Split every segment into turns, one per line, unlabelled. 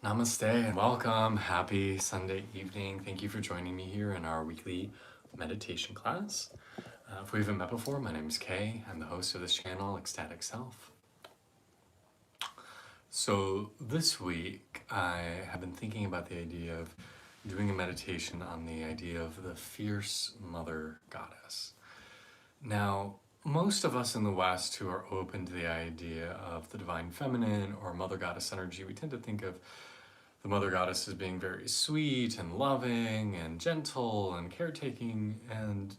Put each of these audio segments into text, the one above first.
Namaste and welcome. Happy Sunday evening. Thank you for joining me here in our weekly meditation class. If we haven't met before, my name is Kay. I'm the host of this channel, Ecstatic Self. So this week I have been thinking about the idea of doing a meditation on the idea of the fierce mother goddess. Now, most of us in the West who are open to the idea of the divine feminine or mother goddess energy, we tend to think of the mother goddess as being very sweet and loving and gentle and caretaking, and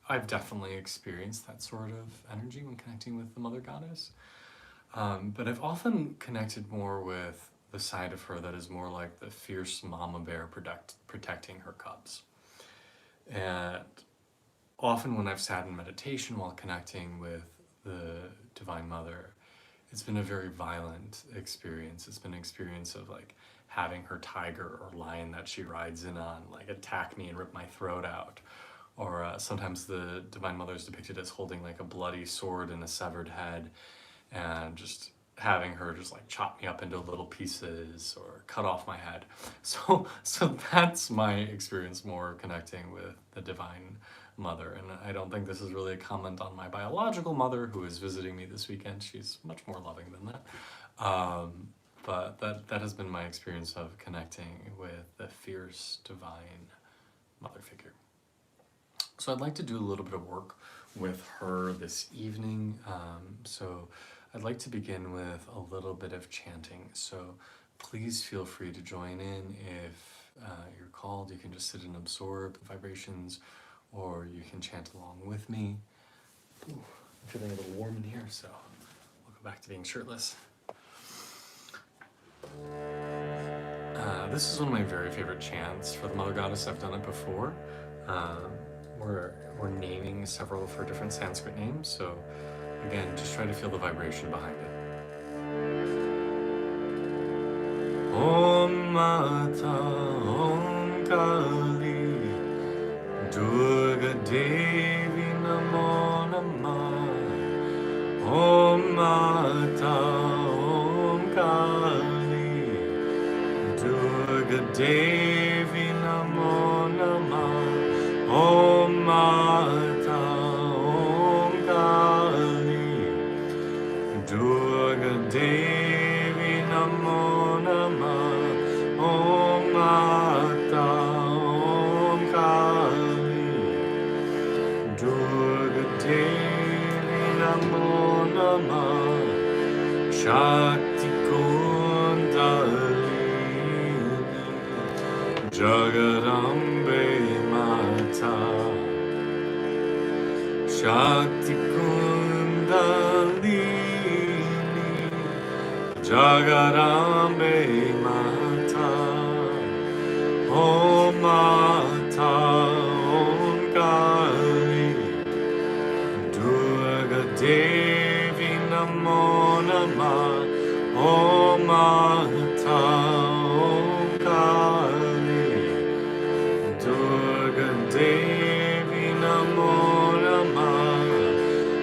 I've definitely experienced that sort of energy when connecting with the mother goddess. But I've often connected more with the side of her that is more like the fierce mama bear protecting her cubs. And often when I've sat in meditation while connecting with the Divine Mother, it's been a very violent experience. It's been an experience of like having her tiger or lion that she rides in on like attack me and rip my throat out. Or sometimes the Divine Mother is depicted as holding like a bloody sword and a severed head, and just having her just like chop me up into little pieces or cut off my head. So that's my experience more connecting with the Divine Mother. And I don't think this is really a comment on my biological mother who is visiting me this weekend. She's much more loving than that. But that has been my experience of connecting with the fierce divine mother figure. So I'd like to do a little bit of work with her this evening. So I'd like to begin with a little bit of chanting. So please feel free to join in. If you're called, you can just sit and absorb the vibrations, or you can chant along with me. Ooh, I'm feeling a little warm in here, so we'll go back to being shirtless. This is one of my very favorite chants for the Mother Goddess. I've done it before. We're naming several of her different Sanskrit names, so again, just try to feel the vibration behind it. Om Mata Om Kali Durga Devi Namo Namah. Om Mata Om Kali Durga Devi Namo Namah. Om Mata Om Kali Durga Devi Namo Namah. Om Mata Om Kali Durga Devi Namo Namah. Shakti Kundalini Jagarambe Mata. Shakti Kundalini Jagarambe Mata. Om Mata Om Kali Durga Devi Namo Namah. Om Mata Om Kali Durga Devi Namo Namah.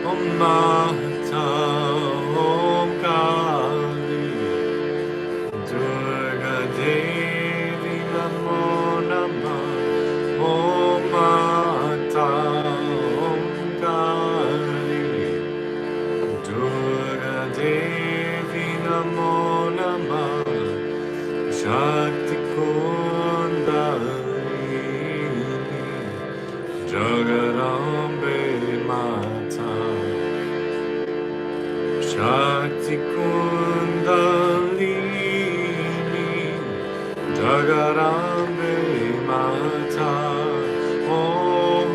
Om Mata Om Kali Durga Devi Namo Namah. Om Mata Om Kali Durga Devi Namo Namah. Shakti Kundalini Jagarambe Mata. Shakti Kundalini Jagarambe Mata. Om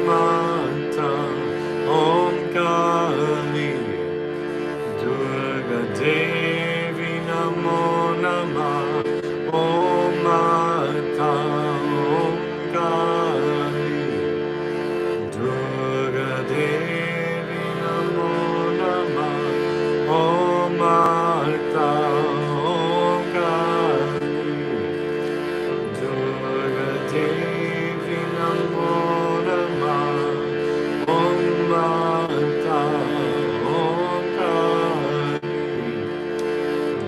Mata Om Kali Durga Devi Namo Namah. Om Mata Om Kali Durga Devi Namo Namah. Om Mata Om Kali Durga Devi Namo Namah. Om Mata Om Kali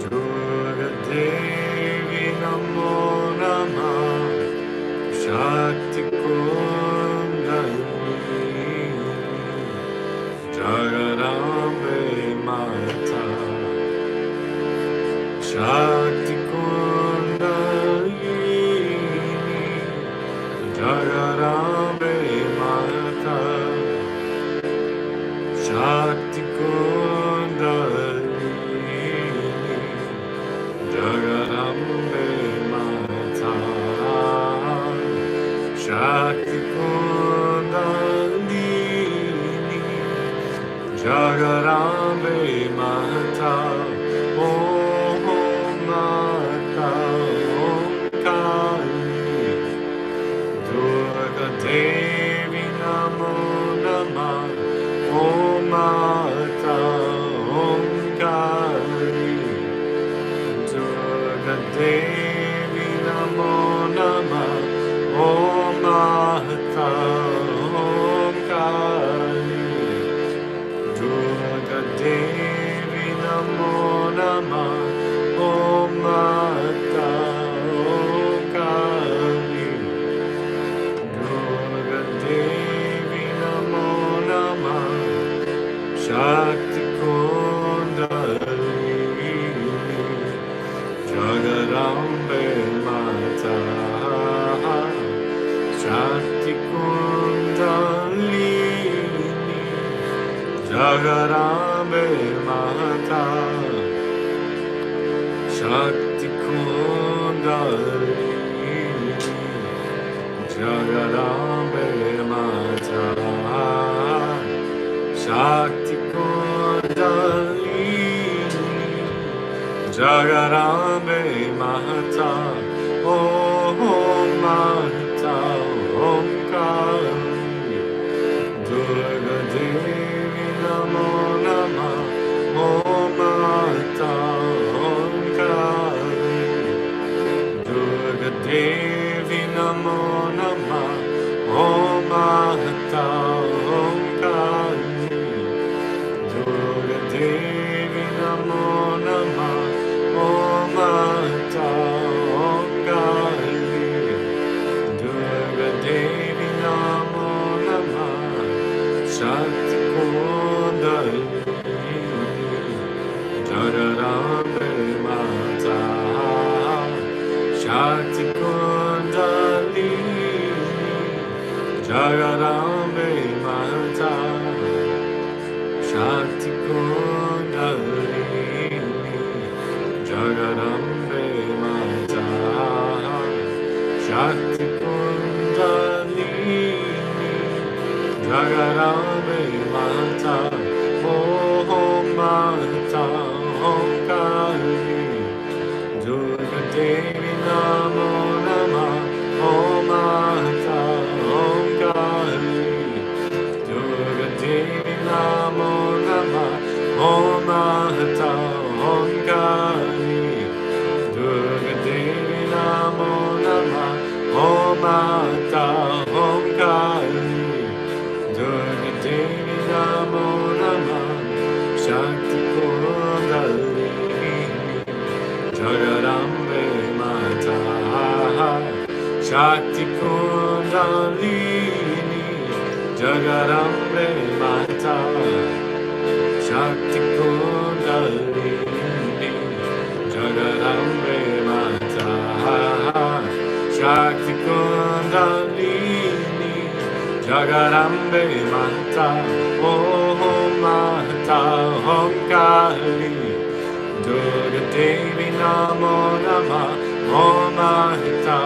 Durga Devi Shakti Kundalini Jagarambe Mata Shakti Kundalini Jagarambe Mata Shakti Kundalini Jagarambe Mata Om Mata Om Kali Durga Devi Namo Namah Om Mata Om Kali Durga Devi Namo Namah Om Mata Om Kali Durga Devi Namo Namah Om Mata Om Kali Durga Devi Namo Namah Shakti Kundalini Jagarambe Mata Shakti Kundalini Jagarambe Mata Shakti Kundalini Jagarambe Mata Shakti Kundalini Jagarambe Mata Om Mata Om Kali Durga Devi Namo Namah Om Mata Om Kali Durga Devi Namo Namah Om Mata Om Kali Durga Devi Namo Namah Om Mata Om Kali Durga Devi Namo Namah Shakti Kundalini Jagarambe Mata Shakti Kundalini Jagarambe Mata Shakti Kundalini Jagarambe Mata Shakti Kundalini Jagarambe Mata Om Mata Om Kali Durga Devi Namo Namah Om Mata Om Kali Durga Devi Namo Namah Om Mata Om Kali Durga Devi Namo Namah Om Mata Om Kali Durga Devi Namo Namah Shakti Kundalini Jagarambe Mata Shakti Kundalini Jagarambe Mata Shakti Kundalini Jagarambe Mata Shakti Kundalini Jagarambe Mata Om Mata Om Kali Durga Devi Namo Namah Om Mata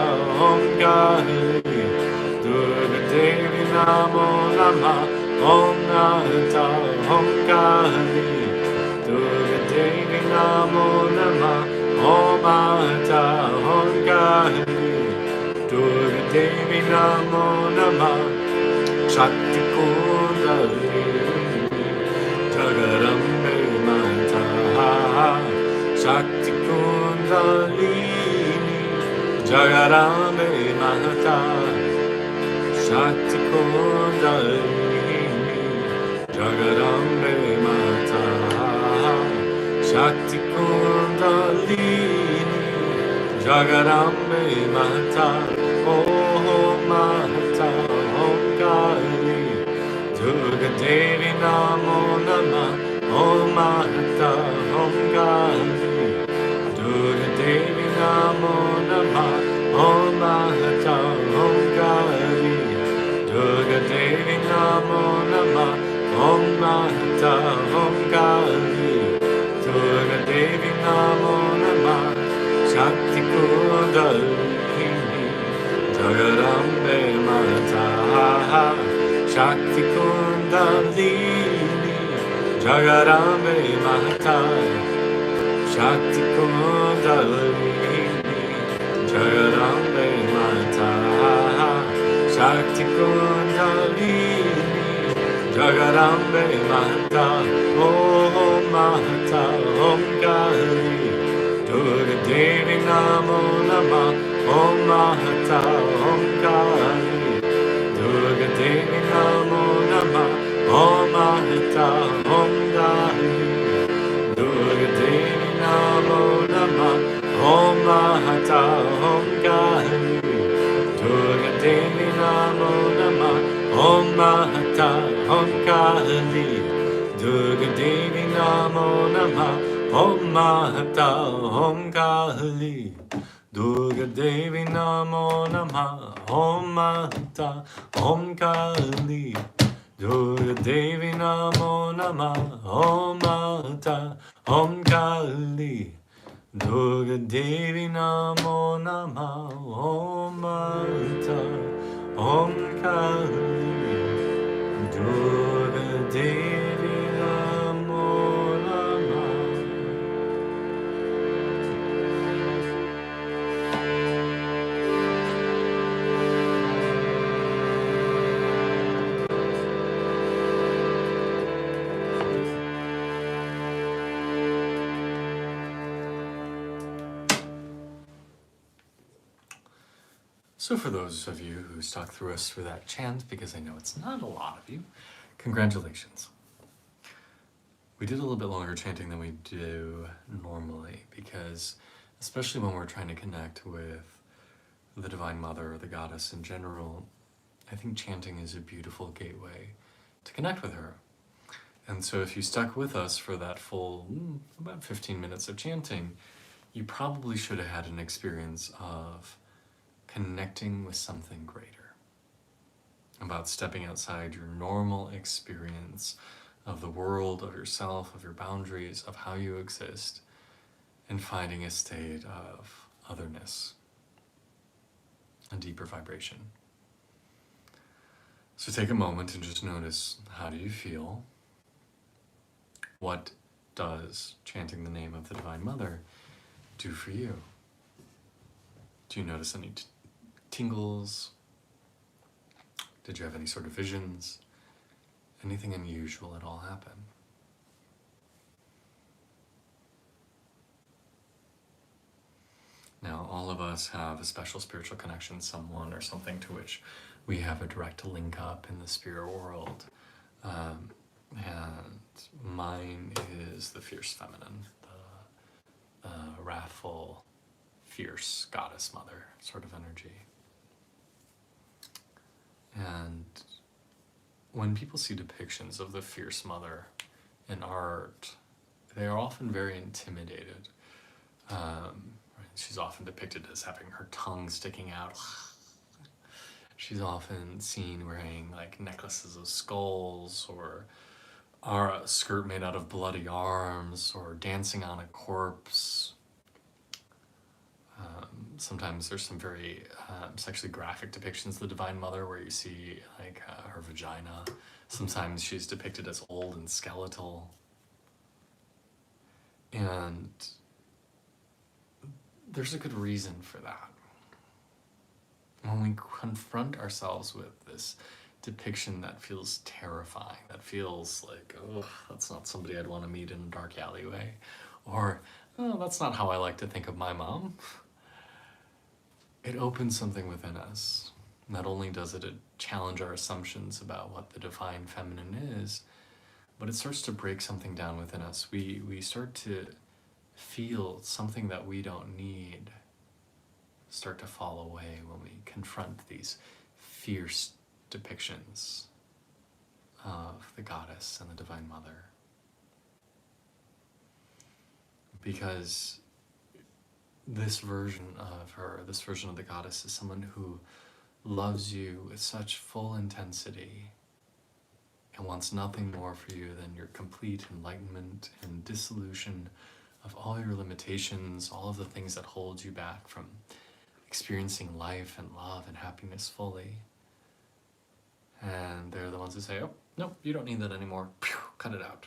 Om Kali Durga Devi Namo Namah Om Mata Om Kali Durga Devi Namo Namah Om Mata Om Kali Durga Devi Namo Namah Shakti Kundalini Jagarambe Mata Shakti Kundalini Jagarambe Mata Shakti Kundalini Jagarambe Mata Shakti Kundalini Jagarambe Mata Om Mata Om Kali Durga Devi Namo Namah Om Mata Om Kali Jagarambe Mata, Shakti Kundalini, Jagarambe Mata, Shakti Kundalini, Jagarambe Mata, Om Mata, Om Kali, Durga Devi Namo Namah, Om Mata, Om Kali, Durga Devi Namo Namah, Om Mahata, Om Kali, Durga Devi Namo Namah, Om Mahata, Om Kali, Durga Devi Namo Namah, Om Mahata, Om Kali, Durga Devi Namo Namah, Om Mahata, Om Kali, Durga Devi Namo Namah, Om Mahata, Om Kali, Durga Devi Namo Namah, Om Mahata, Om Kali, Durga Devi Namo Namah, Om Mahata, Om Kali, Durga Devi Namo Namah. So for those of you who stuck through us for that chant, because I know it's not a lot of you, congratulations. We did a little bit longer chanting than we do normally, because especially when we're trying to connect with the Divine Mother or the Goddess in general, I think chanting is a beautiful gateway to connect with her. And so if you stuck with us for that full, about 15 minutes of chanting, you probably should have had an experience of connecting with something greater, about stepping outside your normal experience of the world, of yourself, of your boundaries, of how you exist, and finding a state of otherness, a deeper vibration. So take a moment and just notice, how do you feel? What does chanting the name of the Divine Mother do for you? Do you notice any tingles? Did you have any sort of visions? Anything unusual at all happen? Now, all of us have a special spiritual connection, someone or something to which we have a direct link up in the spirit world. And mine is the fierce feminine, the wrathful, fierce goddess mother sort of energy. And when people see depictions of the fierce mother in art, they are often very intimidated. She's often depicted as having her tongue sticking out. She's often seen wearing like necklaces of skulls, or a skirt made out of bloody arms, or dancing on a corpse. Sometimes there's some very sexually graphic depictions of the Divine Mother where you see like her vagina. Sometimes she's depicted as old and skeletal. And there's a good reason for that. When we confront ourselves with this depiction that feels terrifying, that feels like, oh, that's not somebody I'd want to meet in a dark alleyway, or, oh, that's not how I like to think of my mom, it opens something within us. Not only does it challenge our assumptions about what the divine feminine is, but it starts to break something down within us. We start to feel something that we don't need start to fall away when we confront these fierce depictions of the goddess and the Divine Mother. Because this version of her, this version of the goddess, is someone who loves you with such full intensity and wants nothing more for you than your complete enlightenment and dissolution of all your limitations, all of the things that hold you back from experiencing life and love and happiness fully. And they're the ones who say, oh, no, you don't need that anymore. Pew, cut it out.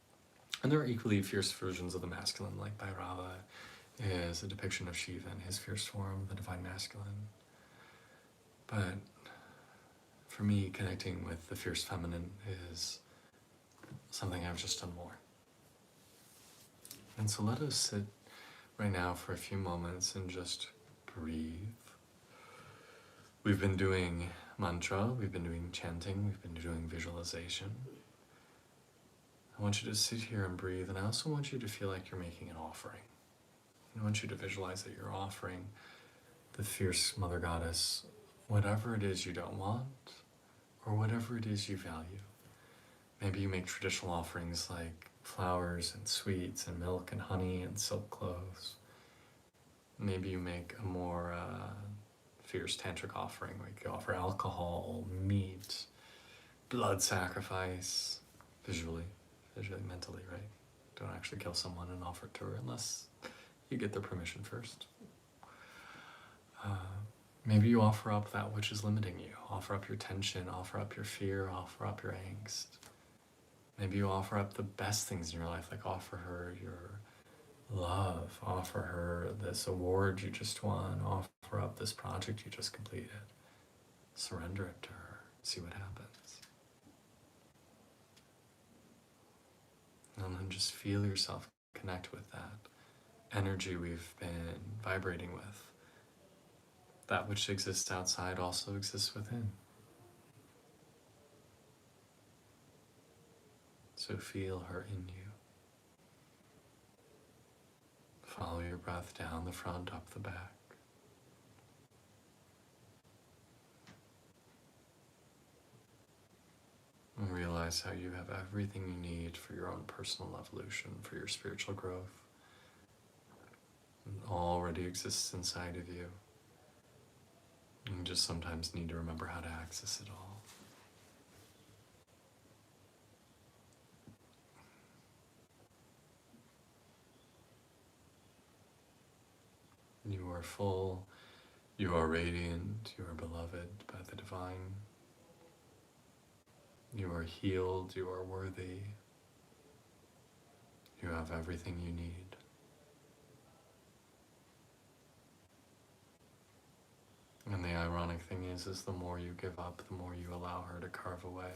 And there are equally fierce versions of the masculine, like Bhairava is a depiction of Shiva in his fierce form, the divine masculine. But for me, connecting with the fierce feminine is something I've just done more. And so let us sit right now for a few moments and just breathe. We've been doing mantra, we've been doing chanting, we've been doing visualization. I want you to sit here and breathe, and I also want you to feel like you're making an offering. I want you to visualize that you're offering the fierce Mother Goddess whatever it is you don't want, or whatever it is you value. Maybe you make traditional offerings like flowers and sweets and milk and honey and silk clothes. Maybe you make a more fierce tantric offering, where you offer alcohol, meat, blood sacrifice, visually, mentally, right? Don't actually kill someone and offer it to her unless you get their permission first. Maybe you offer up that which is limiting you. Offer up your tension, offer up your fear, offer up your angst. Maybe you offer up the best things in your life, like offer her your love, offer her this award you just won, offer up this project you just completed. Surrender it to her, see what happens. And then just feel yourself connect with that energy we've been vibrating with. That which exists outside also exists within. So feel her in you. Follow your breath down the front, up the back. And realize how you have everything you need for your own personal evolution, for your spiritual growth. It already exists inside of you. You just sometimes need to remember how to access it all. You are full, you are radiant, you are beloved by the divine. You are healed, you are worthy. You have everything you need. And the ironic thing is the more you give up, the more you allow her to carve away,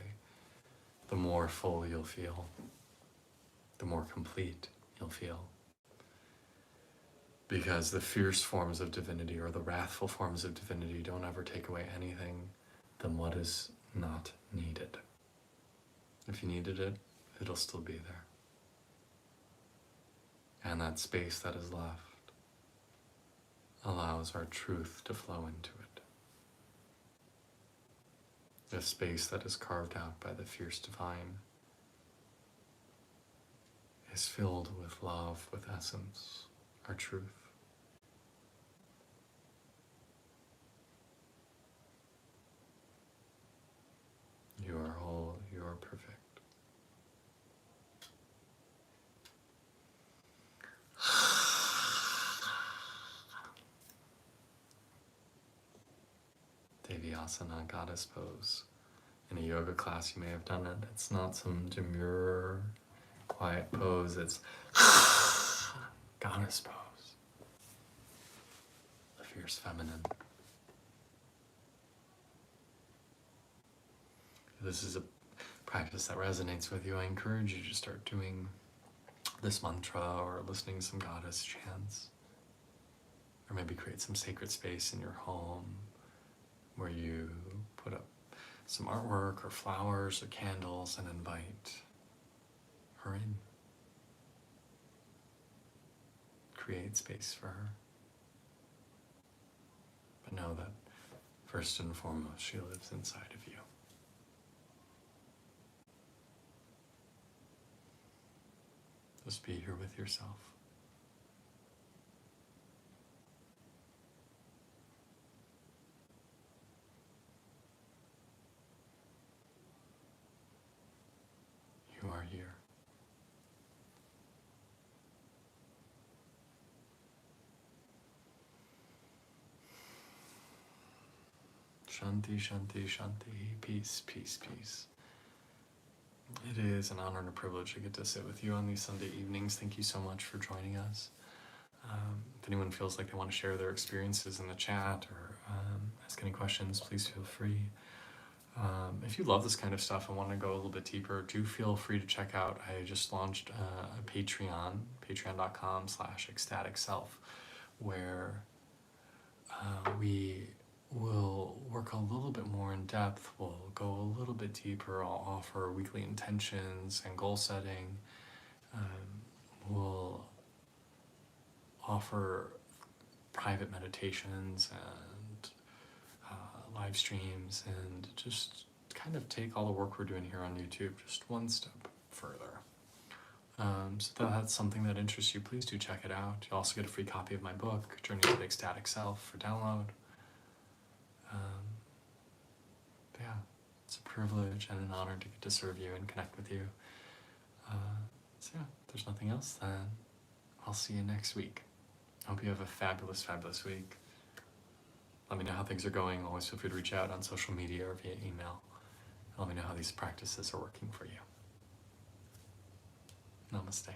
the more full you'll feel, the more complete you'll feel. Because the fierce forms of divinity or the wrathful forms of divinity don't ever take away anything than what is not needed. If you needed it, it'll still be there. And that space that is left allows our truth to flow into it. The space that is carved out by the fierce divine is filled with love, with essence, our truth. You are whole, you are perfect. Devyasana, goddess pose. In a yoga class you may have done it. It's not some demure, quiet pose, it's goddess pose. The fierce feminine. If this is a practice that resonates with you, I encourage you to start doing this mantra or listening to some goddess chants. Or maybe create some sacred space in your home where you put up some artwork or flowers or candles and invite her in. Create space for her. But know that first and foremost, she lives inside of you. Just be here with yourself. You are here. Shanti, shanti, shanti. Peace, peace, peace. It is an honor and a privilege to get to sit with you on these Sunday evenings. Thank you so much for joining us. If anyone feels like they want to share their experiences in the chat or ask any questions, please feel free. If you love this kind of stuff and want to go a little bit deeper, do feel free to check out, I just launched a Patreon, patreon.com/ecstaticself, where we will work a little bit more in depth. We'll go a little bit deeper. I'll offer weekly intentions and goal setting. We'll offer private meditations and live streams, and just kind of take all the work we're doing here on YouTube just one step further. So if that's something that interests you, please do check it out. You'll also get a free copy of my book, Journey to the Ecstatic Self, for download. Yeah, it's a privilege and an honor to get to serve you and connect with you. So yeah, if there's nothing else, then I'll see you next week. I hope you have a fabulous, fabulous week. Let me know how things are going. Always feel free to reach out on social media or via email. Let me know how these practices are working for you. Namaste.